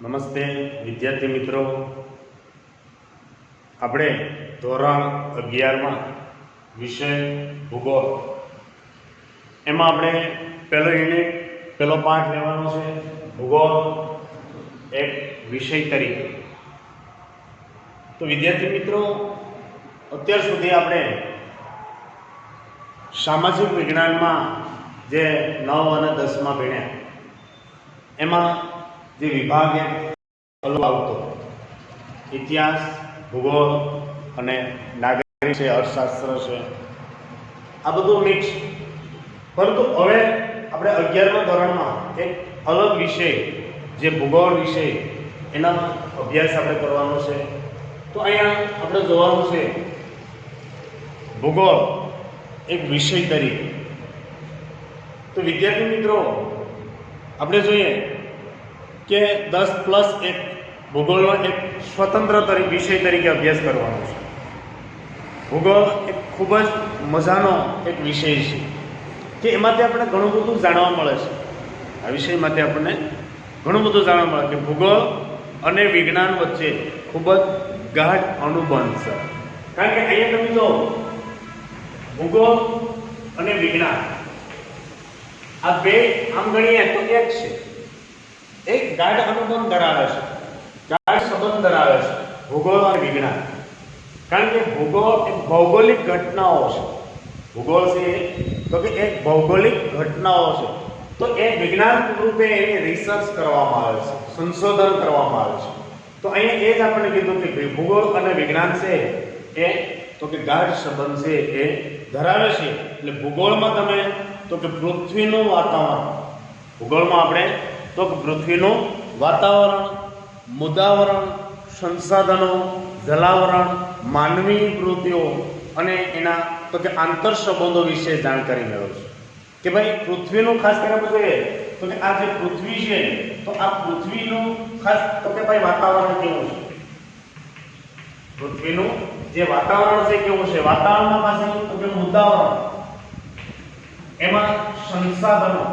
નમસ્તે વિદ્યાર્થી મિત્રો, આપણે ધોરણ 11માં વિષય ભૂગોળ એમાં આપણે પહેલો યુનિટ પહેલો પાઠ લેવાનો છે ભૂગોળ એક વિષય તરીકે। તો વિદ્યાર્થી મિત્રો, અત્યાર સુધી આપણે સામાજિક વિજ્ઞાનમાં જે 9 અને 10માં ભણ્યા એમાં જે વિભાગ અલગ આવતો ઇતિહાસ, ભૂગોળ અને નાગરિક છે, અર્થશાસ્ત્ર છે, આ બધું મિક્સ। પરંતુ હવે આપણે 11મા ધોરણમાં એક અલગ વિષય જે ભૂગોળ વિષય એના અભ્યાસ આપણે કરવાનો છે। તો અહીંયા આપણે જોવાનું છે ભૂગોળ એક વિષય તરીકે। તો વિદ્યાર્થી મિત્રો, આપણે જોઈએ કે 10+1 ભૂગોળનો એક સ્વતંત્ર વિષય તરીકે અભ્યાસ કરવાનો છે। ભૂગોળ એક ખૂબ જ મજાનો એક વિષય છે કે એમાંથી આપણે ઘણું બધું જાણવા મળે છે। આ વિષયમાંથી આપણને ઘણું બધું જાણવા મળે કે ભૂગોળ અને વિજ્ઞાન વચ્ચે ખૂબ જ ગાઢ અનુબંધ છે। કારણ કે અહીંયા તમે જો ભૂગોળ અને વિજ્ઞાન આ બે આમ ગણીએ તો એક છે, એક ગાઢ અનુબંધ ધરાવે છે, ગાઢ સંબંધ ધરાવે છે ભૂગોળ અને વિજ્ઞાન। કારણ કે ભૂગોળ એક ભૌગોલિક ઘટનાઓ છે। ભૂગોળ છે તો કે એક ભૌગોલિક ઘટનાઓ છે, તો એ વિજ્ઞાન રૂપે એની રિસર્ચ કરવામાં આવે છે, સંશોધન કરવામાં આવે છે। તો અહીંયા એ જ આપણને કીધું કે ભૂગોળ અને વિજ્ઞાન છે એ તો કે ગાઢ સંબંધ છે એ ધરાવે છે। એટલે ભૂગોળમાં તમે તો કે પૃથ્વીનું વાતાવરણ, ભૂગોળમાં આપણે તો કે પૃથ્વીનું વાતાવરણ, મુદાવરણ, સંસાધનો, જલાવરણ, માનવી પ્રવૃત્તિઓ અને એના તો કે આંતર સંબંધો વિશે જાણકારી મેળવશો। કે ભાઈ પૃથ્વીનું ખાસ કરીને જોઈએ તો કે આ જે પૃથ્વી છે તો આ પૃથ્વીનું ખાસ તો કે ભાઈ વાતાવરણ કેવું છે, પૃથ્વીનું જે વાતાવરણ છે કેવું છે, વાતાવરણમાં પાસે તો કે મુદાવરણ, એમાં સંસાધનો,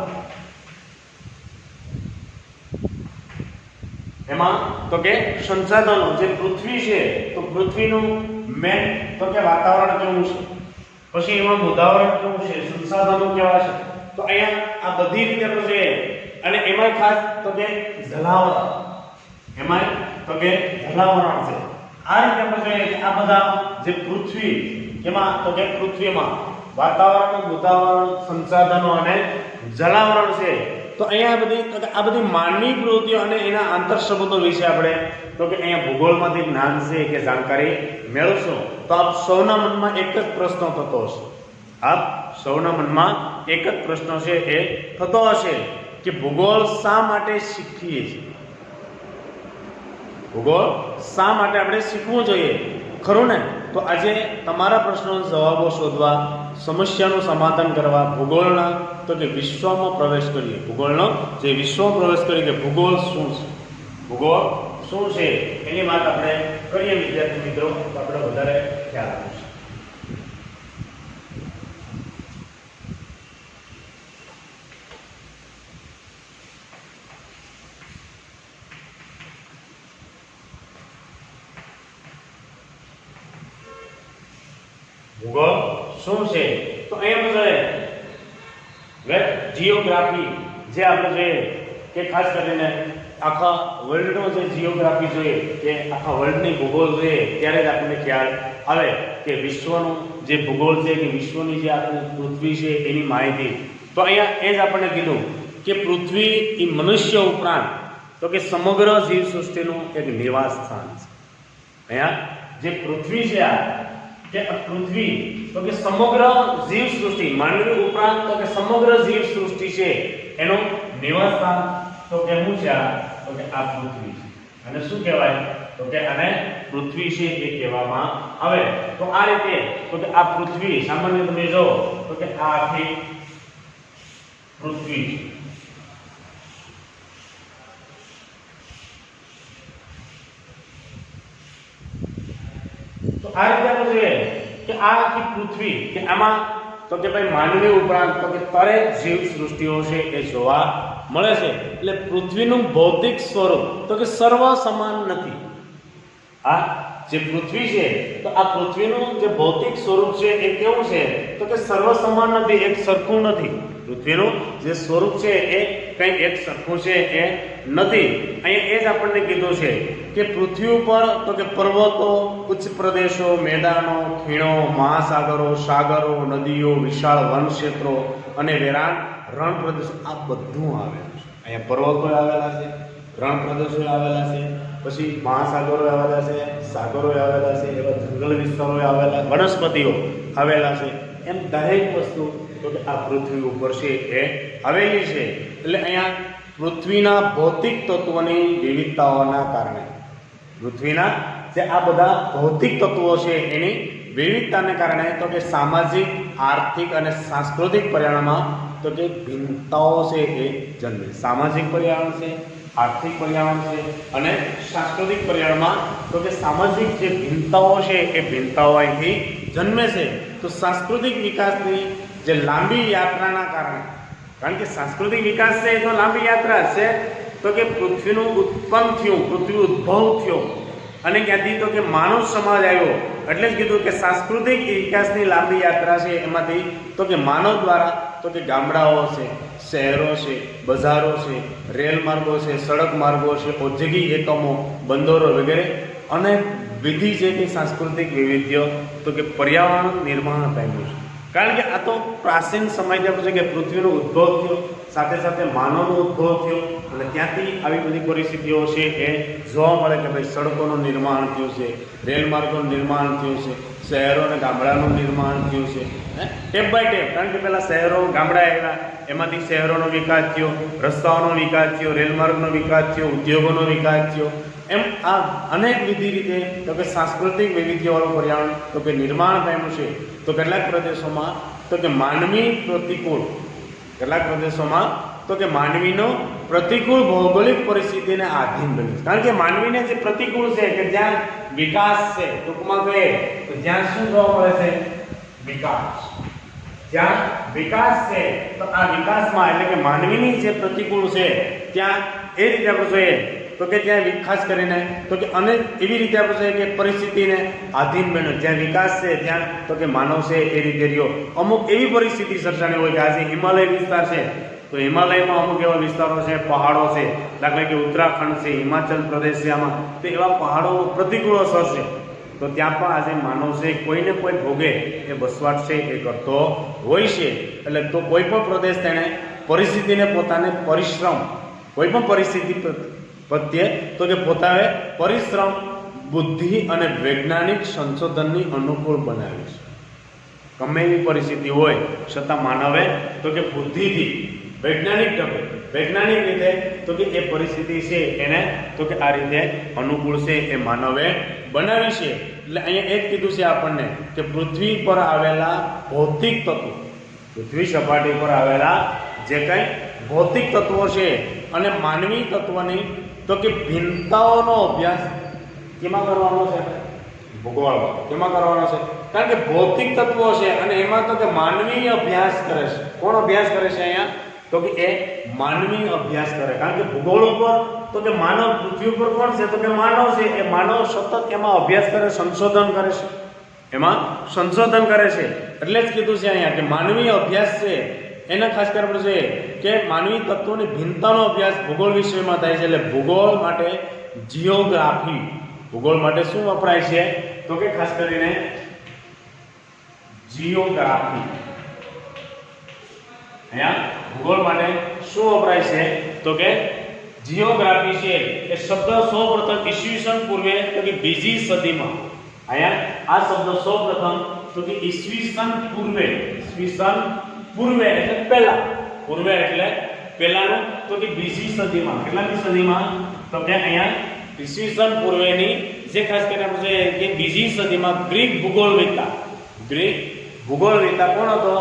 એમાં તો કે સંસાધનો જે પૃથ્વી છે તો પૃથ્વીનું મેન તો કે વાતાવરણ કેવું છે, પછી એમાં મુદાવરણ કેવું છે, સંસાધનો કેવા છે, તો અહીંયા આ બધી રીતે આપણે જોઈએ। અને એમાં ખાસ તો કે જલાવરણ, એમાં તો કે જલાવરણ છે। આ રીતે આપણે જોઈએ કે આ બધા જે પૃથ્વી એમાં તો કે પૃથ્વીમાં વાતાવરણ, મુદાવરણ, સંસાધનો અને જલાવરણ છે। તો અહીંયા આ બધી માનવી પ્રવૃત્તિઓ અને એના આંતર સંબંધો વિશે આપણે તો કે અહીંયા ભૂગોળમાંથી જ્ઞાન છે કે જાણકારી મેળવશો। તો આપ સૌના મનમાં એક જ પ્રશ્ન થતો હશે, આપ સૌના મનમાં એક જ પ્રશ્ન છે એ થતો હશે કે ભૂગોળ શા માટે શીખીએ છીએ, ભૂગોળ શા માટે આપણે શીખવું જોઈએ, ખરું ને? તો આજે તમારા પ્રશ્નોના જવાબો શોધવા, સમસ્યાનું સમાધાન કરવા ભૂગોળના તો કે વિશ્વમાં પ્રવેશ કરીએ। ભૂગોળનો જે વિશ્વમાં પ્રવેશ કરીએ કે ભૂગોળ શું છે, ભૂગોળ શું છે એની વાત આપણે કરીએ વિદ્યાર્થી મિત્રો, તો આપણે વધારે ખ્યાલ આવશે। ભૂગોળ શું છે તો અહીંયા જોઈએ જીઓગ્રાફી, જે આપણે જોઈએ કે ખાસ કરીને આખા વર્લ્ડનો જે જીઓગ્રાફી જોઈએ કે આખા વર્લ્ડની ભૂગોળ જોઈએ ત્યારે જ આપણને ખ્યાલ આવે કે વિશ્વનું જે ભૂગોળ છે કે વિશ્વની જે આપણી પૃથ્વી છે એની માહિતી। તો અહીંયા એ જ આપણને કીધું કે પૃથ્વી એ મનુષ્ય ઉપરાંત તો કે સમગ્ર જીવસૃષ્ટિનું એક નિવાસ સ્થાન છે। અહીંયા જે પૃથ્વી છે કે પૃથ્વી તો કે સમગ્ર જીવસૃષ્ટિ, માનવી ઉપરાંત તો કે સમગ્ર જીવસૃષ્ટિ છે એનું નિવાસ સ્થાન તો કે શું છે તો કે આ પૃથ્વી છે। અને શું કહેવાય તો કે આને પૃથ્વી છે એ કહેવામાં આવે। તો આ રીતે તો કે આ પૃથ્વી સામાન્ય તમે જો તો કે આ આખી પૃથ્વી છે। તો આ રીતે આપણે જોઈએ કે આ આખી પૃથ્વી કે આમાં તો કે ભાઈ માનવી ઉપરાંત તો કે દરેક જીવ સૃષ્ટિઓ છે એ જોવા મળે છે। એટલે પૃથ્વીનું ભૌતિક સ્વરૂપ તો કે સર્વ સમાન નથી. આ જે પૃથ્વી છે તો આ પૃથ્વીનું જે ભૌતિક સ્વરૂપ છે એ કેવું છે તો કે સર્વ સમાન નથી, એક સરખું નથી. પૃથ્વીનું જે સ્વરૂપ છે એ કંઈ એક સરખું છે એ નથી. અહીંયા એ જ આપણને કીધું છે કે પૃથ્વી ઉપર તો કે પર્વતો, ઉચ્ચ પ્રદેશો, મેદાનો, ખીણો, મહાસાગરો, સાગરો, નદીઓ, વિશાળ વન ક્ષેત્રો અને વેરાન રણ પ્રદેશો આ બધું આવેલું છે. અહીંયા પર્વતો આવેલા છે, રણ પ્રદેશો આવેલા છે, પછી મહાસાગરો આવેલા છે, સાગરો આવેલા છે, એવા જંગલ વિસ્તારો આવેલા, વનસ્પતિઓ આવેલા છે. એમ દરેક વસ્તુ તો કે આ પૃથ્વી ઉપર છે એ આવેલી છે. એટલે અહીંયા પૃથ્વીના ભૌતિક તત્વોની વિવિધતાઓના કારણે પૃથ્વીના જે આ બધા ભૌતિક તત્વો છે એની વિવિધતાને કારણે તો કે સામાજિક, આર્થિક અને સાંસ્કૃતિક પર્યાવરણમાં તો કે ભિન્નતાઓ છે એ જન્મે. સામાજિક પર્યાવરણ છે, આર્થિક પર્યાવરણ છે અને સાંસ્કૃતિક પર્યાવરણમાં તો કે સામાજિક જે ભિન્નતાઓ છે એ ભિન્નતાઓ અહીંથી જન્મે છે. તો સાંસ્કૃતિક વિકાસની જે લાંબી યાત્રાના કારણે, કારણ કે સાંસ્કૃતિક વિકાસ છે એ તો લાંબી યાત્રા છે, તો કે પૃથ્વીનું ઉત્પન્ન થયું, પૃથ્વી ઉદ્ભવ થયો અને ક્યાંથી તો કે માનવ સમાજ આવ્યો. એટલે જ કીધું કે સાંસ્કૃતિક વિકાસની લાંબી યાત્રા છે એમાંથી તો કે માનવ દ્વારા તો કે ગામડાઓ છે, શહેરો છે, બજારો છે, રેલ માર્ગો છે, સડક માર્ગો છે, ઔદ્યોગિક એકમો, બંદરો વગેરે અને વિધિ છે કે સાંસ્કૃતિક વૈવિધ્ય તો કે પર્યાવરણ નિર્માણ પામ્યું છે. કારણ કે આ તો પ્રાચીન સમયથી આપણે છે કે પૃથ્વીનો ઉદ્ભવ થયો, સાથે સાથે માનવનો ઉદ્ભવ થયો અને ત્યાંથી આવી બધી પરિસ્થિતિઓ છે એ જોવા મળે કે ભાઈ સડકોનું નિર્માણ થયું છે, રેલ માર્ગોનું નિર્માણ થયું છે, શહેરો અને ગામડાનું નિર્માણ થયું છે ટેપ બાય ટેપ. કારણ કે પહેલાં શહેરો ગામડા આવ્યા, એમાંથી શહેરોનો વિકાસ થયો, રસ્તાઓનો વિકાસ થયો, રેલમાર્ગનો વિકાસ થયો, ઉદ્યોગોનો વિકાસ થયો. એમ આ અનેક વિધિ રીતે તો કે સાંસ્કૃતિક વૈવિધ્યવાળું પર્યાવરણ તો કે નિર્માણ પામ્યું છે. તો કેટલાક પ્રદેશોમાં તો કે માનવી પ્રતિકૂળ, કેટલાક પ્રદેશોમાં તો કે માનવીનો પ્રતિકૂળ ભૌગોલિક પરિસ્થિતિને આધીન બન્યું છે. કારણ કે માનવીને જે પ્રતિકૂળ છે કે જ્યાં વિકાસ છે, ટૂંકમાં કહે તો જ્યાં શું જોવા મળે છે વિકાસ, જ્યાં વિકાસ છે તો આ વિકાસમાં એટલે કે માનવીની જે પ્રતિકૂળ છે ત્યાં એ રીતે આપણે જોઈએ તો કે ત્યાં ખાસ કરીને તો કે અનેક એવી રીતે આપણે જોઈએ કે પરિસ્થિતિને આધીન બન્યો. જ્યાં વિકાસ છે ત્યાં તો કે માનવ છે એ રીતે રહ્યો. અમુક એવી પરિસ્થિતિ સર્જાણી હોય કે આજે હિમાલય વિસ્તાર છે તો હિમાલયમાં અમુક એવા વિસ્તારો છે, પહાડો છે, દાખલા કે ઉત્તરાખંડ છે, હિમાચલ પ્રદેશ છે, આમાં તો એવા પહાડો પ્રતિકૂળ અસર છે તો ત્યાં પણ આજે માનવ છે કોઈને કોઈ ભોગે એ વસવાટ છે એ કરતો હોય છે. એટલે તો કોઈ પણ પ્રદેશ તેને પરિસ્થિતિને પોતાને પરિશ્રમ, કોઈ પણ પરિસ્થિતિ પ્રત્યે તો કે પોતાએ પરિશ્રમ, બુદ્ધિ અને વૈજ્ઞાનિક સંશોધનની અનુકૂળ બનાવી છે. ગમે એવી પરિસ્થિતિ હોય છતાં માનવે તો કે બુદ્ધિથી વૈજ્ઞાનિક રીતે તો કે એ પરિસ્થિતિ છે એને તો કે આ રીતે અનુકૂળ છે એ માનવે બનાવી છે. એટલે અહીંયા એ જ કીધું છે આપણને કે પૃથ્વી પર આવેલા ભૌતિક તત્વો, પૃથ્વી સપાટી પર આવેલા જે કંઈ ભૌતિક તત્વો છે અને માનવી તત્વની તો કે ભિન્નતાઓનો અભ્યાસ કેમાં કરવાનો છે? ભૂગોળમાં. કેમાં કરવાનો છે? કારણ કે ભૌતિક તત્વો છે અને એમાં તો કે માનવી અભ્યાસ કરે છે. કોણ અભ્યાસ કરે છે અહીંયા? તો કે એ માનવી અભ્યાસ કરે. કારણ કે ભૂગોળ ઉપર તો કે માનવ, પૃથ્વી ઉપર કોણ છે? તો કે માનવ છે. એ માનવ સતત એમાં અભ્યાસ કરે, સંશોધન કરે છે, એમાં સંશોધન કરે છે. એટલે જ કીધું છે અહીંયા કે માનવી અભ્યાસ છે એને ખાસ કરીને છે કે માનવી તત્વોની ભિન્નતાનો અભ્યાસ ભૂગોળ વિષયમાં થાય છે. એટલે ભૂગોળ માટે જિયોગ્રાફી, ભૂગોળ માટે શું વપરાય છે? તો કે ખાસ કરીને જિયોગ્રાફી. અહીંયા ભૂગોળ માટે શું વપરાય છે? તો કે જિયોગ્રાફી છે. એ શબ્દ સૌપ્રથમ ઈસવીસન પૂર્વે તો કે બીજી સદીમાં, અહીંયા આ શબ્દ સૌપ્રથમ તો કે ઈસવીસન પૂર્વે એટલે પહેલા, પૂર્વે એટલે પહેલાનું તો કે બીજી સદીમાં. કેટલામી સદીમાં? તો કે અહીંયા ઈસવીસન પૂર્વેની જે ખાસ કરીને આપણે કે બીજી સદીમાં ગ્રીક ભૂગોળવેત્તા કોણ હતો?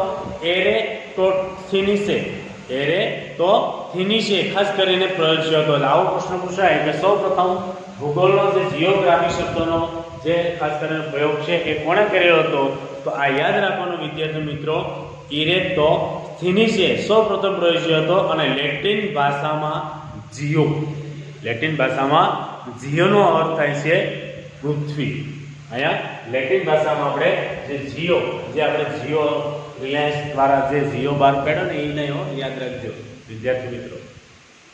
એરેટોથિનીસે ખાસ કરીને પ્રયોજ્યો હતો. આવો પ્રશ્ન પૂછાય કે સૌપ્રથમ ભૂગોળનો જે જિયોગ્રાફી શબ્દનો જે ખાસ કરીને પ્રયોગ છે એ કોણે કર્યો હતો? તો આ યાદ રાખવાનું વિદ્યાર્થી મિત્રો, ઇરેટોથિનીસે સૌપ્રથમ પ્રયોજ્યો હતો અને લેટિન ભાષામાં જીઓ, લેટિન ભાષામાં જીઓનો અર્થ થાય છે પૃથ્વી. અહીંયા લેટિન ભાષામાં આપણે જે જીઓ, જે આપણે જીઓ રિલાયન્સ દ્વારા જે જીઓ બહાર પાડ્યો ને એ નહીં હો, યાદ રાખજો વિદ્યાર્થી મિત્રો.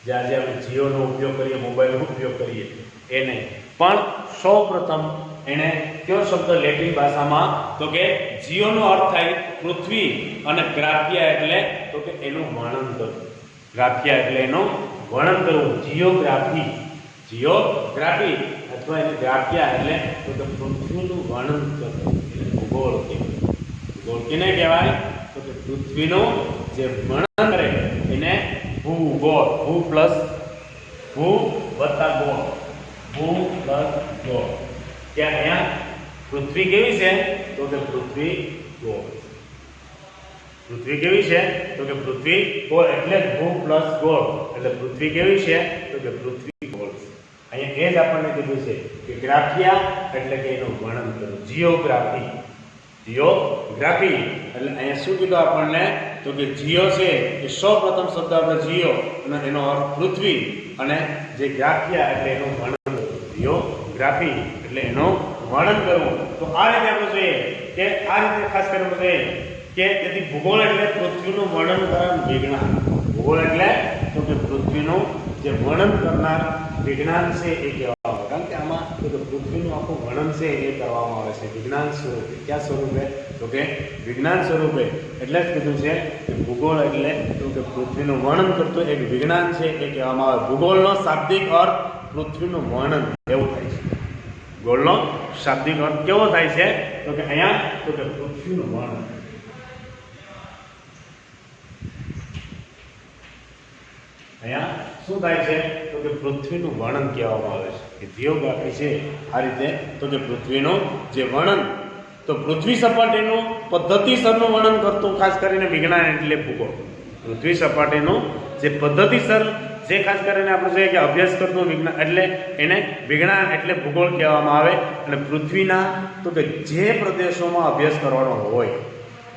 જે આજે આપણે જીઓનો ઉપયોગ કરીએ, મોબાઈલનો ઉપયોગ કરીએ એ નહીં, પણ સૌ પ્રથમ એને કયો શબ્દ લેટિન ભાષામાં તો કે જીઓનો અર્થ થાય પૃથ્વી અને ગ્રાફિયા એટલે તો કે એનું વર્ણન કરવું. ગ્રાફિયા એટલે એનું વર્ણન કરવું. જીઓગ્રાફી, જીઓગ્રાફી અથવા એને ગ્રાફિયા એટલે તો કે પૃથ્વીનું વર્ણન કરવું. એટલે ભૂગોળ કહેવાય. ભૂગોળ કેને કહેવાય તો કે પૃથ્વીનું જે વર્ણન કરે એને ભૂગોળ. ભૂ પ્લસ ભૂ વત્તા ગોળ, ભૂ પ્લસ ગોળ. ત્યાં અહીંયા પૃથ્વી કેવી છે તો કે પૃથ્વી ગોળ. પૃથ્વી કેવી છે તો કે પૃથ્વી ગોળ, એટલે ભૂ પ્લસ ગોળ એટલે પૃથ્વી કેવી છે તો કે પૃથ્વી ગોળ છે. અહીંયા એ જ આપણને કીધું છે કે ગ્રાફિયા એટલે કે એનું વર્ણન કરવું. જીઓગ્રાફી, જીઓગ્રાફી એટલે અહીંયા શું કીધું આપણને તો કે જીઓ છે એ સૌપ્રથમ શબ્દ આપણે જીઓ અને એનો અર્થ પૃથ્વી, અને જે ગ્રાફિયા એટલે એનું વર્ણન કરવું. જીઓગ્રાફી એટલે એનું વર્ણન કરવું. તો આ રીતે આપણે જોઈએ કે આ રીતે ખાસ કરીને જોઈએ કે તેથી ભૂગોળ એટલે પૃથ્વીનું વર્ણન કરનાર વિજ્ઞાન. ભૂગોળ એટલે તો કે પૃથ્વીનું જે વર્ણન કરનાર વિજ્ઞાન છે એ કહેવામાં આવે. કારણ કે આમાં તો કે પૃથ્વીનું આખું વર્ણન છે એ કરવામાં આવે છે વિજ્ઞાન સ્વરૂપે. કયા સ્વરૂપે તો કે વિજ્ઞાન સ્વરૂપે. એટલે જ કીધું છે કે ભૂગોળ એટલે તો કે પૃથ્વીનું વર્ણન કરતું એક વિજ્ઞાન છે એ કહેવામાં આવે. ભૂગોળનો શાબ્દિક અર્થ પૃથ્વીનું વર્ણન એવું થાય છે. ભૂગોળનો શાબ્દિક અર્થ કેવો થાય છે તો કે અહીંયા તો કે પૃથ્વીનું વર્ણન. અહીંયા શું થાય છે તો કે પૃથ્વીનું વર્ણન કહેવામાં આવે છે. કે જીઓગ્રાફી છે આ રીતે તો કે પૃથ્વીનું જે વર્ણન, તો પૃથ્વી સપાટીનું પદ્ધતિસરનું વર્ણન કરતું ખાસ કરીને વિજ્ઞાન એટલે ભૂગોળ. પૃથ્વી સપાટીનું જે પદ્ધતિસર જે ખાસ કરીને આપણે જોઈએ કે અભ્યાસ કરતું વિજ્ઞાન એટલે એને વિજ્ઞાન એટલે ભૂગોળ કહેવામાં આવે. અને પૃથ્વીના તો કે જે પ્રદેશોમાં અભ્યાસ કરવાનો હોય,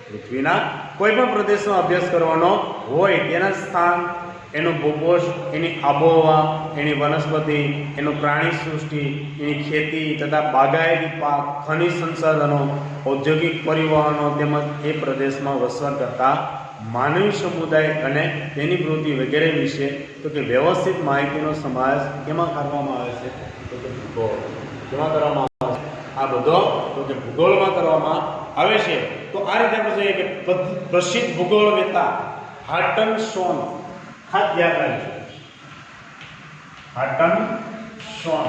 પૃથ્વીના કોઈ પણ પ્રદેશનો અભ્યાસ કરવાનો હોય તેના સ્થાન, એનું ભૂપોષ, એની આબોહવા, એની વનસ્પતિ, એનું પ્રાણી સૃષ્ટિ, એની ખેતી તથા બાગાયતી પાક, ખનિજ સંસાધનો, ઔદ્યોગિક પરિવહનો તેમજ એ પ્રદેશમાં વસવાટ કરતા માનવી સમુદાય અને તેની પ્રવૃત્તિ વગેરે વિશે તો કે વ્યવસ્થિત માહિતીનો સમાવેશ કેમાં કરવામાં આવે છે તો કે ભૂગોળ. કેમાં કરવામાં આવે છે આ બધો તો કે ભૂગોળમાં કરવામાં આવે છે. તો આ રીતે આપણે જોઈએ કે પ્રસિદ્ધ ભૂગોળવેતા હાર્ટન સોન, ખાસ ધ્યાન રાખજો, હાર્ટન સોન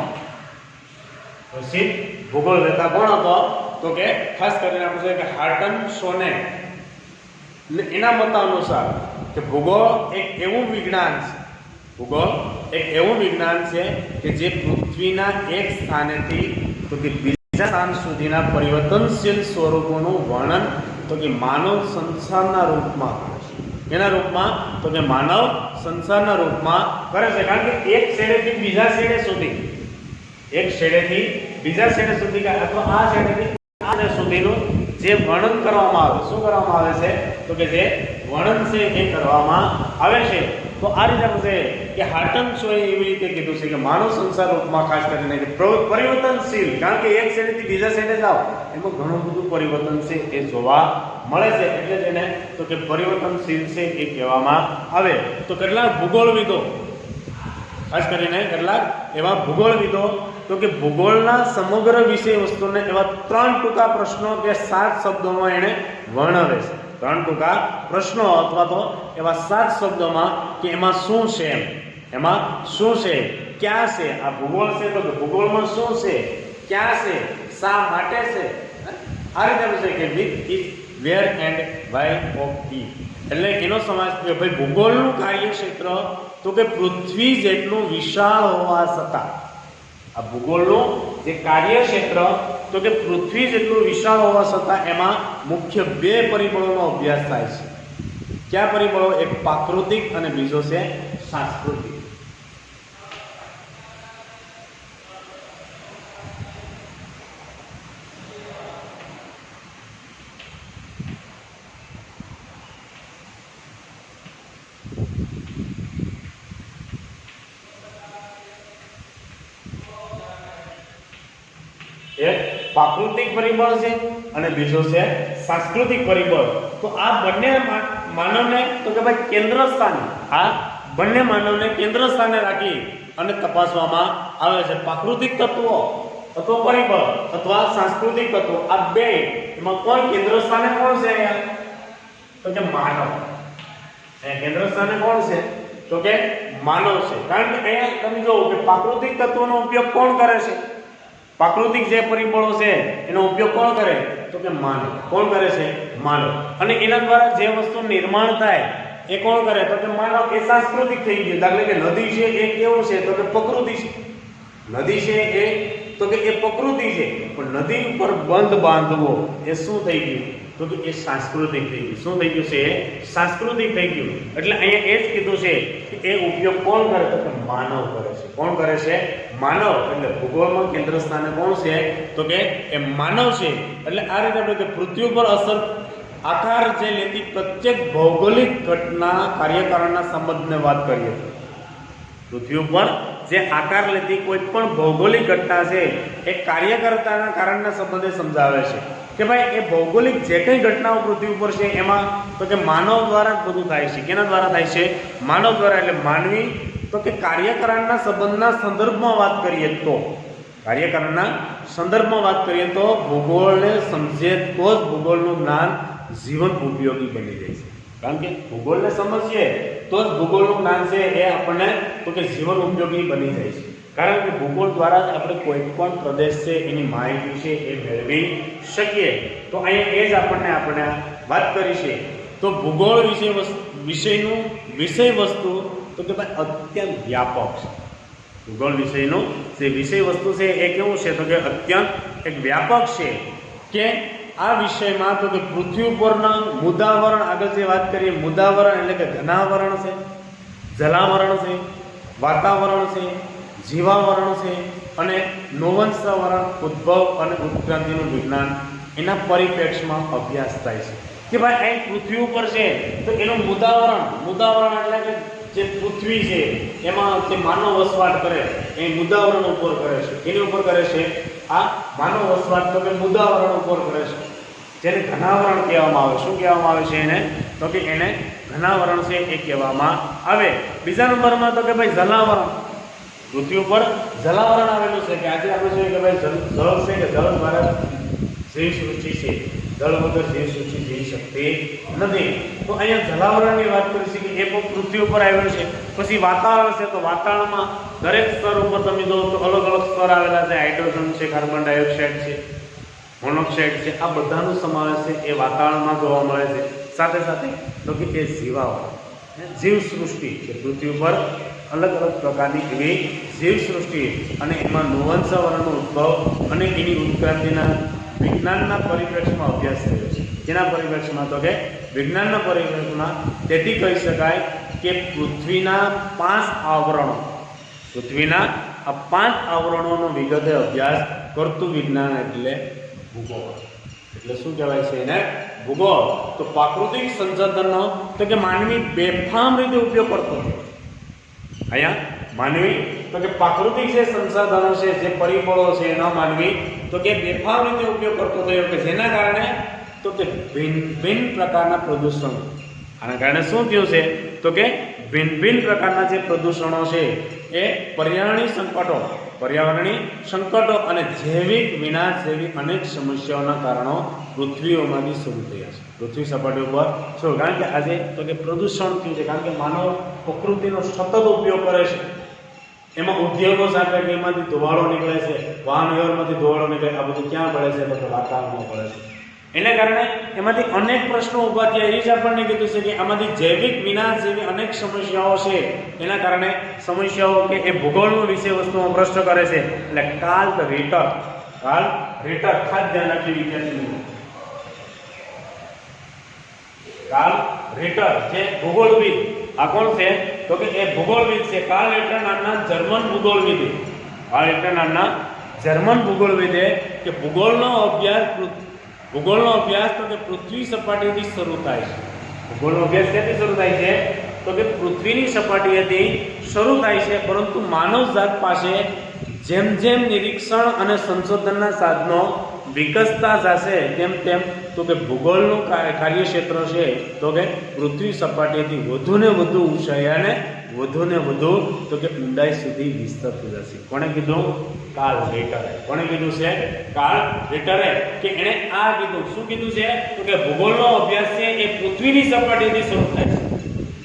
પ્રસિદ્ધ ભૂગોળવેતા કોણ હતો તો કે ખાસ કરીને આપણે જોઈએ કે હાર્ટન સોને. એના મત અનુસાર કે ભૂગોળ એક એવું વિજ્ઞાન છે, ભૂગોળ એક એવું વિજ્ઞાન છે કે જે પૃથ્વીના એક સ્થાનેથી તો કે બીજા સ્થાન સુધીના પરિવર્તનશીલ સ્વરૂપોનું વર્ણન તો કે માનવ સંસારના રૂપમાં, એના રૂપમાં તો કે માનવ સંસારના રૂપમાં કરે છે. કારણ કે એક છેડેથી બીજા છેડે સુધી, એક છેડેથી બીજા છેડે સુધી અથવા આ છેડેથી આ છેડે સુધીનું જે વર્ણન કરવામાં આવે, શું કરવામાં આવે છે તો કે જે વર્ણન છે એ કરવામાં આવે છે. તો આ રીતે આપણે કે હાર્ટન સોએ એવી રીતે કીધું છે કે માનવ સંસાર રૂપમાં ખાસ કરીને કે પરિવર્તનશીલ, કારણ કે એક છેડેથી બીજા છેડે જાઓ એમાં ઘણું બધું પરિવર્તન છે એ જોવા મળે છે, એટલે જ એને તો કે પરિવર્તનશીલ છે એ કહેવામાં આવે. તો કેટલાક ભૂગોળવિદો, ખાસ કરીને કેટલાક એવા ભૂગોળવિદો તો કે ભૂગોળના સમગ્ર વિષય વસ્તુને એવા 3 ટૂંકા પ્રશ્નો કે 7 શબ્દોમાં એને વર્ણવે છે. 3 ટૂંકા પ્રશ્નો અથવા તો એવા 7 શબ્દોમાં કે એમાં શું છે, એમાં શું છે, ક્યાં છે, આ ભૂગોળ છે તો કે ભૂગોળમાં શું છે, ક્યાં છે, શા માટે છે. આ રીતે આપણે કે with is, where and why of E. એટલે એનો સમાવેશ કે ભાઈ ભૂગોળનું કાર્યક્ષેત્ર તો કે પૃથ્વી જેટલું વિશાળ હોવા છતાં, આ ભૂગોળનું જે કાર્યક્ષેત્ર તો કે પૃથ્વી જેટલું વિશાળ હોવા છતાં એમાં મુખ્ય 2 પરિબળોનો અભ્યાસ થાય છે. કયા પરિબળો? એક પ્રાકૃતિક અને બીજો છે સાંસ્કૃતિક. એક પ્રાકૃતિક પરિબળ છે અને બીજો છે સાંસ્કૃતિક પરિબળ. તો આ બંને માનવને તો કે ભાઈ કેન્દ્ર સ્થાને, આ બંને માનવને કેન્દ્ર સ્થાને રાખી અને તપાસવામાં આવે છે. પ્રાકૃતિક તત્વો અથવા પરિબળ અથવા સાંસ્કૃતિક તત્વો, આ બે એમાં કોણ કેન્દ્ર સ્થાને કોણ છે અહીંયા? તો કે માનવ. અહીંયા કેન્દ્ર સ્થાને કોણ છે? તો કે માનવ છે. કારણ કે અહીંયા તમે જોવો કે પ્રાકૃતિક તત્વોનો ઉપયોગ કોણ કરે છે? પ્રાકૃતિક જે પરિબળો છે એનો ઉપયોગ કોણ કરે? તો કે માનવ. કોણ કરે છે? માનવ. અને એના દ્વારા જે વસ્તુ નિર્માણ થાય એ કોણ કરે? તો કે માનવ. એ સાંસ્કૃતિક થઈ ગયું. દાખલા કે નદી છે એ કેવું છે? તો કે પ્રકૃતિ છે. નદી છે એ તો કે એ પ્રકૃતિ છે, પણ નદી ઉપર બંધ બાંધવો એ શું થઈ ગયું? તો કે એ સાંસ્કૃતિક થઈ ગયું. શું થઈ ગયું છે? એ સાંસ્કૃતિક થઈ ગયું. એટલે અહીંયા એ જ કીધું છે કે એ ઉપયોગ કોણ કરે? તો કે માનવ કરે છે. કોણ કરે છે? માનવ. એટલે ભૂગોળમાં કેન્દ્ર સ્થાને કોણ છે? તો કે એ માનવ છે. એટલે આ રીતે આપણે પૃથ્વી ઉપર અસર આકાર જે લેતી પ્રત્યેક ભૌગોલિક ઘટના કાર્યકારણના સંબંધને વાત કરીએ. પૃથ્વી ઉપર જે આકાર લેતી કોઈ પણ ભૌગોલિક ઘટના છે એ કાર્યકર્તાના કારણના સંબંધે સમજાવે છે કે ભાઈ એ ભૌગોલિક જે કંઈ ઘટનાઓ પૃથ્વી ઉપર છે એમાં તો કે માનવ દ્વારા જ બધું થાય છે. કેના દ્વારા થાય છે? માનવ દ્વારા. એટલે માનવી તો કે કાર્યકારણના સંબંધના સંદર્ભમાં વાત કરીએ તો, કાર્યકારણના સંદર્ભમાં વાત કરીએ તો ભૂગોળને સમજે તો જ ભૂગોળનું જ્ઞાન જીવન ઉપયોગી બની જાય છે. કારણ કે ભૂગોળને સમજીએ તો જ ભૂગોળનું જ્ઞાન છે એ આપણને તો કે જીવન ઉપયોગી બની જાય છે. કારણ કે ભૂગોળ દ્વારા જ આપણે કોઈ પણ પ્રદેશ છે એની માહિતી છે એ મેળવી શકીએ. તો અહીંયા એ જ આપણે વાત કરી છે. તો ભૂગોળ વિષયનું વિષય વસ્તુ તો કે ભાઈ અત્યંત વ્યાપક છે. ભૂગોળ વિષયનું જે વિષય વસ્તુ છે એ કેવું છે? તો કે અત્યંત એક વ્યાપક છે. કે આ વિષયમાં તો કે પૃથ્વી ઉપરના મુદાવરણ, આગળ જે વાત કરીએ મુદાવરણ એટલે કે ઘનાવરણ છે, જલાવરણ છે, વાતાવરણ છે, જીવાવરણ છે અને નોવંશવરણ, ઉદ્ભવ અને ઉત્ક્રાંતિનું વિજ્ઞાન, એના પરિપ્રેક્ષમાં અભ્યાસ થાય છે. કે ભાઈ અહીં પૃથ્વી ઉપર છે તો એનું મુદાવરણ એટલે કે જે પૃથ્વી છે એમાં જે માનવ વસવાટ કરે એ મુદાવરણ ઉપર કરે છે. એની ઉપર કરે છે આ માનવ વસવાટ, તો કે મુદાવરણ ઉપર કરે છે, જેને ઘનાવરણ કહેવામાં આવે. શું કહેવામાં આવે છે એને? તો કે એને ઘનાવરણ છે એ કહેવામાં આવે. બીજા નંબરમાં તો કે ભાઈ જલાવરણ. પૃથ્વી ઉપર જલાવરણ આવેલું છે કે આજે આપણે જોઈએ કે ભાઈ જળ છે કે જળ દ્વારા જીવસૃષ્ટિ છે, જળ વગર જીવસૃષ્ટિ જીવી શકતી નથી. તો અહીંયા જલાવરણની વાત કરી છે કે એ પણ પૃથ્વી ઉપર આવેલું છે. પછી વાતાવરણ છે, તો વાતાવરણમાં દરેક સ્તર ઉપર તમે જો તો અલગ અલગ સ્તર આવેલા છે. હાઇડ્રોજન છે, કાર્બન ડાયોક્સાઇડ છે, મોનોક્સાઇડ છે, આ બધાનો સમાવેશ છે એ વાતાવરણમાં જોવા મળે છે. સાથે સાથે તો કે એ જીવાવરણ, જીવસૃષ્ટિ કે પૃથ્વી ઉપર અલગ અલગ પ્રકારની એવી જીવસૃષ્ટિ અને એમાં નોવંશવરણનો ઉદ્ભવ અને એની ઉત્ક્રાંતિના વિજ્ઞાનના પરિપ્રેક્ષમાં અભ્યાસ થયો છે. જેના પરિપ્રેક્ષમાં તો કે વિજ્ઞાનના પરિપ્રેક્ષમાં તેથી કહી શકાય કે પૃથ્વીના 5 આવરણો, પૃથ્વીના આ 5 આવરણોનો વિગતે અભ્યાસ કરતું વિજ્ઞાન એટલે ભૂગોળ. એટલે શું કહેવાય છે એને? ભૂગોળ. તો પ્રાકૃતિક સંસાધનનો તો કે માનવી બેફામ રીતે ઉપયોગ કરતો હતો. અહીંયા માનવી તો કે પ્રાકૃતિક જે સંસાધનો છે, જે પરિબળો છે એનો માનવી તો કે બેફામ રીતે ઉપયોગ કરતો થયો કે જેના કારણે તો કે ભિન્ન પ્રકારના પ્રદૂષણ, આના કારણે શું થયું છે? તો કે ભિન્ન પ્રકારના જે પ્રદૂષણો છે એ પર્યાવરણીય સંકટો અને જૈવિક વિનાશ જેવી અનેક સમસ્યાઓના કારણો પૃથ્વીઓમાંથી શરૂ થયા છે. પૃથ્વી સપાટી ઉપર શું? કારણ કે આજે તો કે પ્રદૂષણ થયું છે. કારણ કે માનવ પ્રકૃતિનો સતત ઉપયોગ કરે છે. એમાં ઉદ્યોગો સાથે કે એમાંથી ધુવાળો નીકળે છે, વાહન વ્યવહારમાંથી ધુવાળો નીકળે, આ બધું ક્યાં પડે છે? તો કે વાતાવરણમાં પડે છે. એના કારણે એમાંથી અનેક પ્રશ્નો ઊભા થયા. એ જ આપણને કીધું છે કે આમાંથી જૈવિક વિનાશ જેવી અનેક સમસ્યાઓ છે. એના કારણે સમસ્યાઓ કે એ ભૂગોળનો વિષય વસ્તુમાં પ્રશ્ન કરે છે. એટલે કાર્લ રિટર ખાસ ધ્યાન રાખી વિદ્યાર્થી. કાર્લ રિટર જે ભૂગોળવિદ, આ કોણ છે? તો કે એ ભૂગોળવિદ છે. કાર્લ રિટર નામના જર્મન ભૂગોળવિદે કે ભૂગોળનો અભ્યાસ તો કે પૃથ્વી સપાટીથી શરૂ થાય છે. ભૂગોળનો અભ્યાસ ક્યાંથી શરૂ થાય છે? તો કે પૃથ્વીની સપાટીએથી શરૂ થાય છે. પરંતુ માનવ જાત પાસે જેમ જેમ નિરીક્ષણ અને સંશોધનના સાધનો વિકસતા જશે તેમ તેમ તો કે ભૂગોળનું કાર્યક્ષેત્ર છે તો કે પૃથ્વી સપાટીથી વધુ ને વધુ ઊંચાઈ અને વધુ ને વધુ તો કે ઊંડાઈ સુધી વિસ્તરતું જશે. કોણે કીધું? કાર્લ રિટરે. કોણે કીધું છે? કાર્લ રિટરે. કે એણે આ કીધું. શું કીધું છે? તો કે ભૂગોળનો અભ્યાસ છે એ પૃથ્વીની સપાટીથી શરૂ થાય છે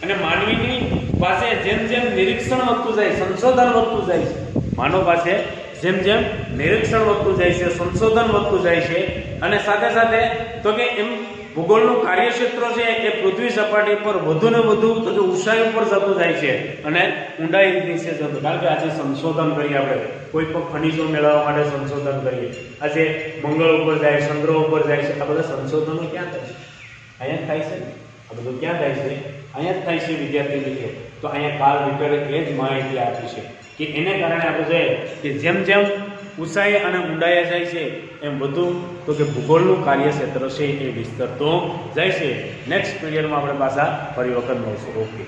અને માનવીની પાસે જેમ જેમ નિરીક્ષણ વધતું જાય, સંશોધન વધતું જાય છે, માનવ પાસે જેમ જેમ નિરીક્ષણ વધતું જાય છે, સંશોધન વધતું જાય છે અને સાથે સાથે તો કે એમ ભૂગોળનું કાર્યક્ષેત્ર છે એ પૃથ્વી સપાટી પર વધુ ને વધુ તો કે ઊંચાઈ ઉપર જતું જાય છે અને ઊંડાઈ નીચે જતું. કારણ કે આજે સંશોધન કરીએ, આપણે કોઈ પણ ખનિજો મેળવવા માટે સંશોધન કરીએ, આજે મંગળ ઉપર જાય, ચંદ્ર ઉપર જાય છે, આ બધા સંશોધનો ક્યાં થાય છે? અહીંયા થાય છે ને. આ બધું ક્યાં થાય છે? અહીંયા જ થાય છે વિદ્યાર્થી મિત્રો. તો અહીંયા કાર્લ રિટરે એ જ માહિતી આપી છે કે એને કારણે આપણે જોઈએ કે જેમ જેમ ઊંચાઈ અને ઊંડાઈ જાય છે એમ વધુ તો કે ભૂગોળનું કાર્યક્ષેત્ર છે એ વિસ્તરતો જાય છે. નેક્સ્ટ પીરિયડમાં આપણે પાછા ફરી વખત મળશું. ઓકે.